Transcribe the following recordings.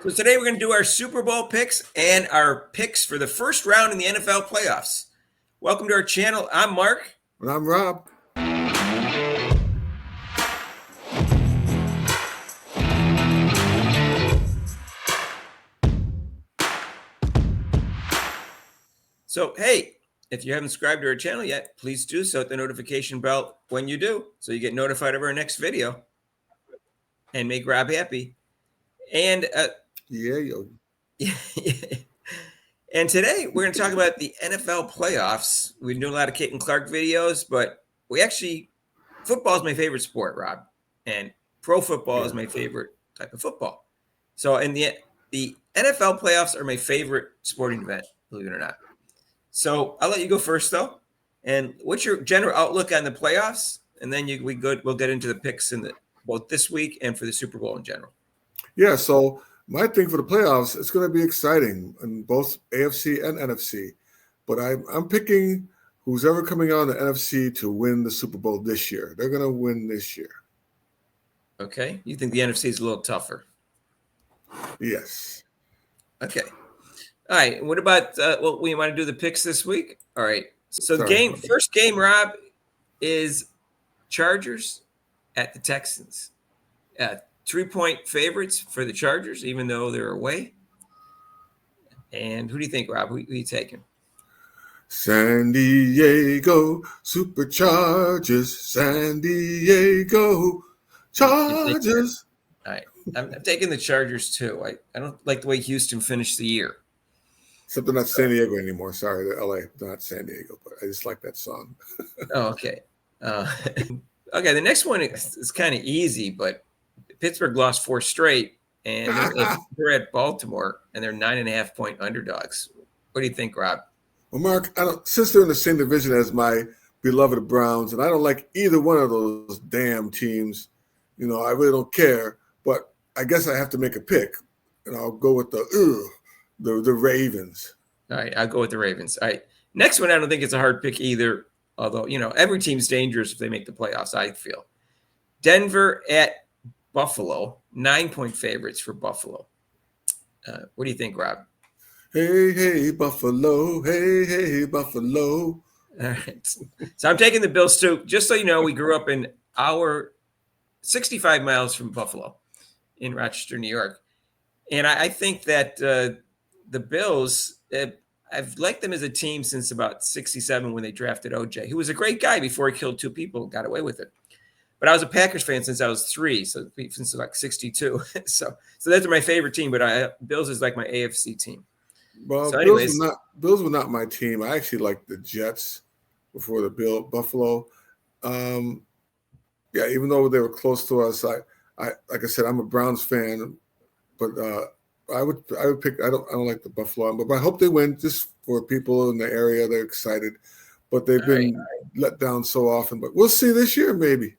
So today we're going to do our Super Bowl picks and our picks for the first round in the NFL playoffs. Welcome to our channel. I'm Mark. And I'm Rob. So, hey, if you haven't subscribed to our channel yet, please do so. Hit the notification bell when you do, so you get notified of our next video and make Rob happy. And and today we're going to talk about the NFL playoffs. We've been doing a lot of Kate and Clark videos, but football is my favorite sport, Rob, and pro football is my favorite type of football. So, in the NFL playoffs are my favorite sporting event, believe it or not. So I'll let you go first, though. And what's your general outlook on the playoffs? And then we'll get into the picks in both this week and for the Super Bowl in general. Yeah, so my thing for the playoffs, it's going to be exciting in both AFC and NFC. But I'm picking who's ever coming out in the NFC to win the Super Bowl this year. They're going to win this year. Okay. You think the NFC is a little tougher? Yes. Okay. All right. What about we want to do the picks this week? All right. So first game, Rob, is Chargers at the Texans. 3-point favorites for the Chargers, even though they're away. And who do you think, Rob? Who are you taking? San Diego Superchargers. San Diego Chargers. All right. I'm taking the Chargers, too. I don't like the way Houston finished the year. Except they're not San Diego anymore. Sorry, they're LA, not San Diego, but I just like that song. Oh, okay. Okay, the next one is kind of easy, but Pittsburgh lost 4 straight, and they're at Baltimore, and they're 9.5-point underdogs. What do you think, Rob? Well, Mark, since they're in the same division as my beloved Browns, and I don't like either one of those damn teams, I really don't care. But I guess I have to make a pick, and I'll go with the Ravens. All right, I'll go with the Ravens. All right, next one, I don't think it's a hard pick either, although, every team's dangerous if they make the playoffs, I feel. Denver at Buffalo, 9-point favorites for Buffalo. What do you think, Rob? Hey, Buffalo. Hey, Buffalo. All right. So I'm taking the Bills, too. Just so you know, we grew up in 65 miles from Buffalo in Rochester, New York. And I think that the Bills, I've liked them as a team since about 67 when they drafted OJ, who was a great guy before he killed 2 people, got away with it. But I was a Packers fan since I was 3, so since like 62. so that's my favorite team, but Bills is like my AFC team. Well, so Bills were not my team. I actually liked the Jets before the Buffalo. Yeah, even though they were close to us, I like I said, I'm a Browns fan, but I would pick. I don't like the Buffalo, but I hope they win just for people in the area. They're excited, but they've been let down so often. But we'll see this year, maybe.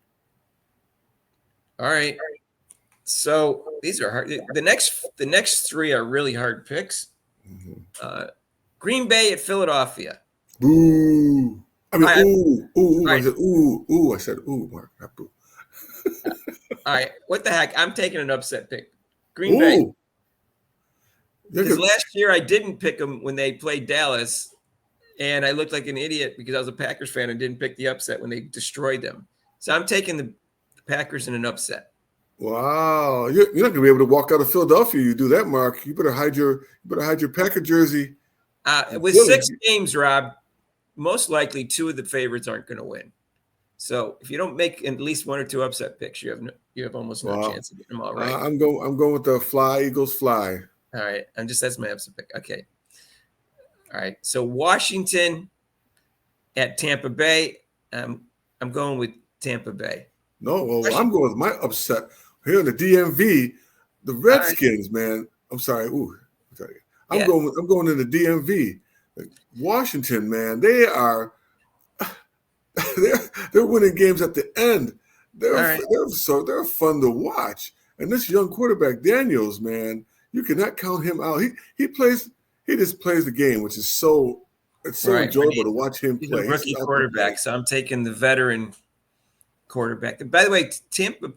All right. So these are hard. The next 3 are really hard picks. Mm-hmm. Green Bay at Philadelphia. Boo. I mean, ooh. I said, ooh. I said, ooh, Mark, not boo. All right. What the heck? I'm taking an upset pick. Green Bay. Because last year I didn't pick them when they played Dallas, and I looked like an idiot because I was a Packers fan and didn't pick the upset when they destroyed them. So I'm taking the Packers in an upset. Wow, you're not going to be able to walk out of Philadelphia. You do that, Mark. You better hide your Packer jersey. With 6 games, Rob, most likely 2 of the favorites aren't going to win. So if you don't make at least 1 or 2 upset picks, you have almost no chance of getting them all right. I'm going with the Eagles fly. All right, that's my upset pick. Okay. All right. So Washington at Tampa Bay. I'm going with Tampa Bay. No, well, I'm going with my upset here in the DMV. The Redskins, man. I'm sorry. I'm going in the DMV. Washington, man. They are. They're winning games at the end. They're fun to watch. And this young quarterback Daniels, man, you cannot count him out. He just plays the game, which is so enjoyable to watch him play. He's a rookie quarterback, so I'm taking the veteran quarterback. And by the way, Tampa,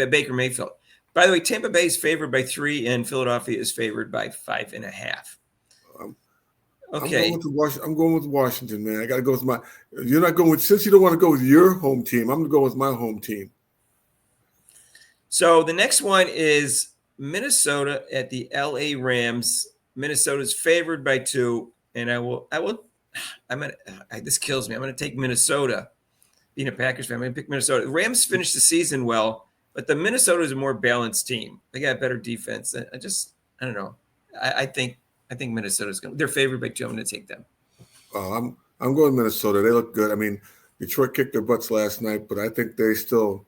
Baker Mayfield. By the way, Tampa Bay is favored by 3, and Philadelphia is favored by 5.5. Okay. I'm going with Washington, man. I got to go with my. You're not going with, since you don't want to go with your home team. I'm going to go with my home team. So the next one is Minnesota at the LA Rams. Minnesota's favored by 2, and this kills me. I'm going to take Minnesota. Being a Packers fan, I'm going to pick Minnesota. The Rams finished the season well, but the Minnesota is a more balanced team. They got better defense. I don't know. I think Minnesota's going. They're favored by 2. I'm going to take them. I'm going Minnesota. They look good. I mean, Detroit kicked their butts last night, but I think they still.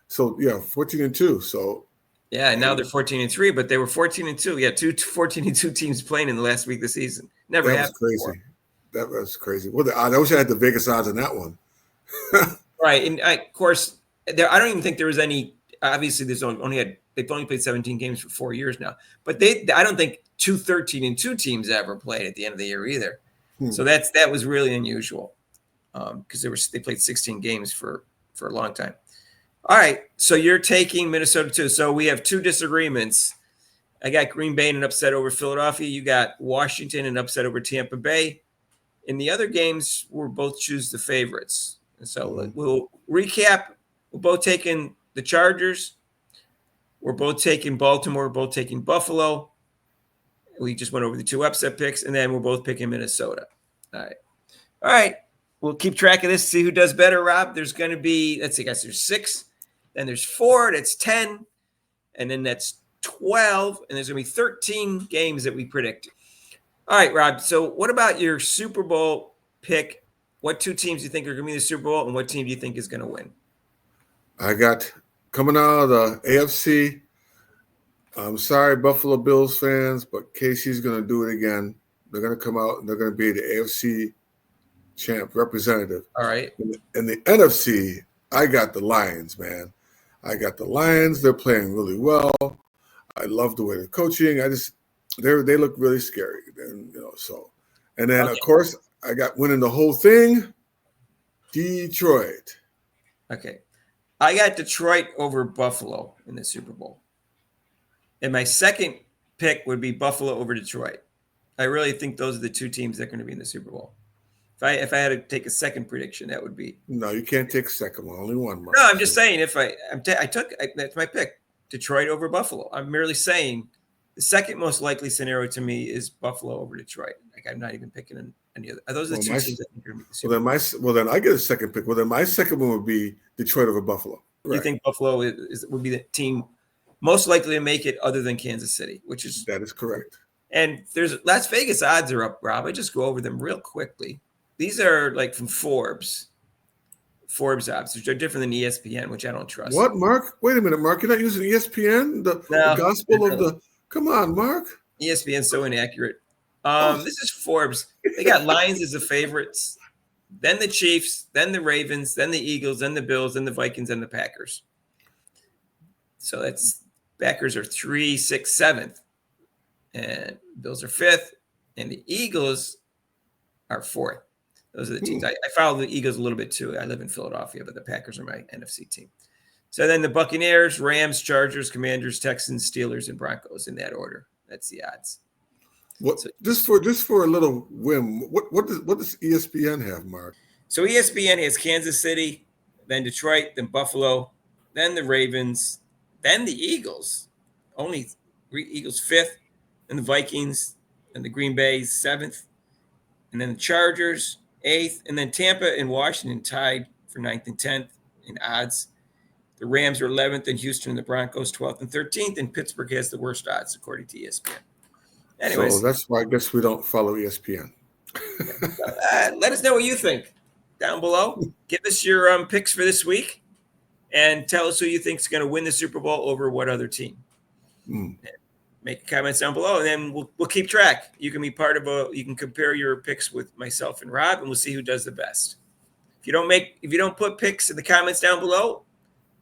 So yeah, 14-2. So yeah, now they're 14-3, but they were 14-2. Yeah, 14-2 teams playing in the last week of the season. Never happened. Crazy. Before. That was crazy. Well, I wish I had the Vegas odds on that one. Right, and of course, I don't even think there was any. Obviously, they've only played 17 games for 4 years now, but I don't think 2 13-2 teams ever played at the end of the year either. So that was really unusual because they played 16 games for a long time. All right, so you're taking Minnesota too. So we have 2 disagreements. I got Green Bay and an upset over Philadelphia. You got Washington and an upset over Tampa Bay. In the other games, we'll both choose the favorites. And so we'll recap. We're both taking the Chargers. We're both taking Baltimore. We're both taking Buffalo. We just went over the 2 upset picks, and then we're both picking Minnesota. All right. We'll keep track of this, see who does better, Rob. There's going to be, let's see, guys, there's 6. Then there's 4. That's 10. And then that's 12. And there's going to be 13 games that we predict. All right, Rob. So what about your Super Bowl pick? What 2 teams do you think are going to be in the Super Bowl, and what team do you think is going to win? I got coming out of the AFC. I'm sorry, Buffalo Bills fans, but KC's going to do it again. They're going to come out and they're going to be the AFC champ representative. All right. In the NFC, I got the Lions, man. I got the Lions. They're playing really well. I love the way they're coaching. They look really scary. And then of course I got winning the whole thing, Detroit. Okay. I got Detroit over Buffalo in the Super Bowl. And my second pick would be Buffalo over Detroit. I really think those are the 2 teams that are going to be in the Super Bowl. If I had to take a second prediction, that would be. No, you can't take a second one. Only one. Mark. No, I'm just saying that's my pick, Detroit over Buffalo. I'm merely saying the second most likely scenario to me is Buffalo over Detroit. Like I'm not even picking any other. Those are the 2 teams that are going to be the Super Bowl. Then I get a second pick. Well, then my second one would be Detroit over Buffalo. Right. You think Buffalo would be the team most likely to make it other than Kansas City, that is correct. And there's Las Vegas odds are up, Rob. I just go over them real quickly. These are like from Forbes odds, which are different than ESPN, which I don't trust. What, Mark? Wait a minute, Mark. You're not using ESPN? The gospel of the – come on, Mark. ESPN's so inaccurate. This is Forbes. They got Lions as the favorites, then the Chiefs, then the Ravens, then the Eagles, then the Bills, then the Vikings, and the Packers. So that's Packers are 3, 6, 7th. And Bills are 5th. And the Eagles are 4th. Those are the teams. I follow the Eagles a little bit too. I live in Philadelphia, but the Packers are my NFC team. So then the Buccaneers, Rams, Chargers, Commanders, Texans, Steelers, and Broncos in that order. That's the odds. What so, just for a little whim? What does ESPN have, Mark? So ESPN has Kansas City, then Detroit, then Buffalo, then the Ravens, then the Eagles. Only Eagles 5th, and the Vikings, and the Green Bay 7th, and then the Chargers 8th, and then Tampa and Washington tied for 9th and 10th in odds. The Rams are 11th, and Houston and the Broncos 12th and 13th, and Pittsburgh has the worst odds according to ESPN. Anyways, so that's why I guess we don't follow ESPN. Let us know what you think down below. Give us your picks for this week, and tell us who you think is going to win the Super Bowl over what other team. Make comments down below, and then we'll keep track. You can be part of you can compare your picks with myself and Rob, and we'll see who does the best. If you don't put picks in the comments down below,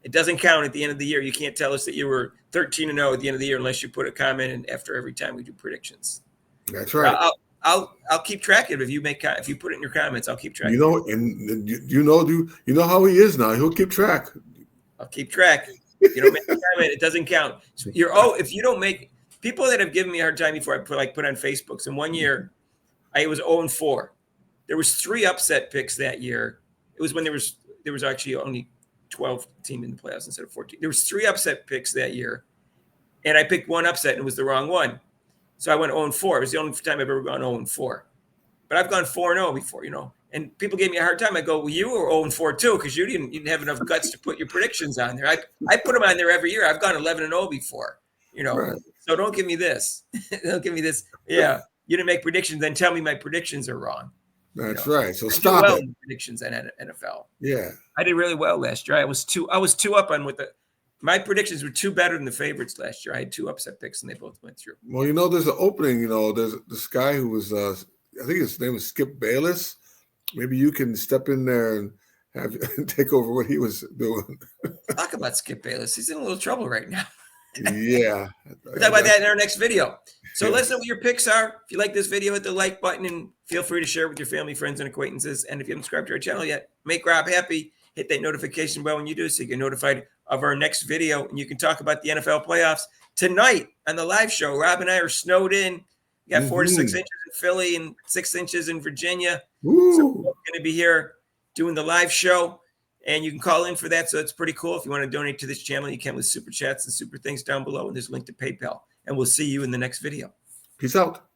it doesn't count at the end of the year. You can't tell us that you were 13-0 at the end of the year unless you put a comment in after every time we do predictions. That's right. I'll keep track of it. If you put it in your comments, I'll keep track. And you know how he is now. He'll keep track. I'll keep track. You don't make it doesn't count. If you don't make people that have given me a hard time before, I put on Facebook. So 1 year, I was 0-4. There was 3 upset picks that year. It was when there was actually only 12 teams in the playoffs instead of 14. There was 3 upset picks that year, and I picked 1 upset and it was the wrong one. So I went 0-4. It was the only time I've ever gone 0-4. But I've gone 4-0 before, And people gave me a hard time. I go, well, you were 0-4 too, because you didn't have enough guts to put your predictions on there. I put them on there every year. I've gone 11-0 before, Right. So don't give me this. Don't give me this. Yeah, you didn't make predictions. Then tell me my predictions are wrong. That's right. So stop it. Predictions on NFL. Yeah, I did really well last year. I was two up on my predictions were 2 better than the favorites last year. I had 2 upset picks, and they both went through. Well, there's an opening. There's this guy who was, I think his name was Skip Bayless. Maybe you can step in there and take over what he was doing. Talk about Skip Bayless. He's in a little trouble right now. Yeah. We'll talk about that in our next video. So let us know what your picks are. If you like this video, hit the like button and feel free to share it with your family, friends, and acquaintances. And if you haven't subscribed to our channel yet, make Rob happy. Hit that notification bell when you do so you get notified of our next video. And you can talk about the NFL playoffs tonight on the live show. Rob and I are snowed in. We got 4 to 6 inches in Philly and 6 inches in Virginia. Ooh. So we're going to be here doing the live show. And you can call in for that. So it's pretty cool. If you want to donate to this channel, you can with super chats and super things down below. And there's a link to PayPal. And we'll see you in the next video. Peace out.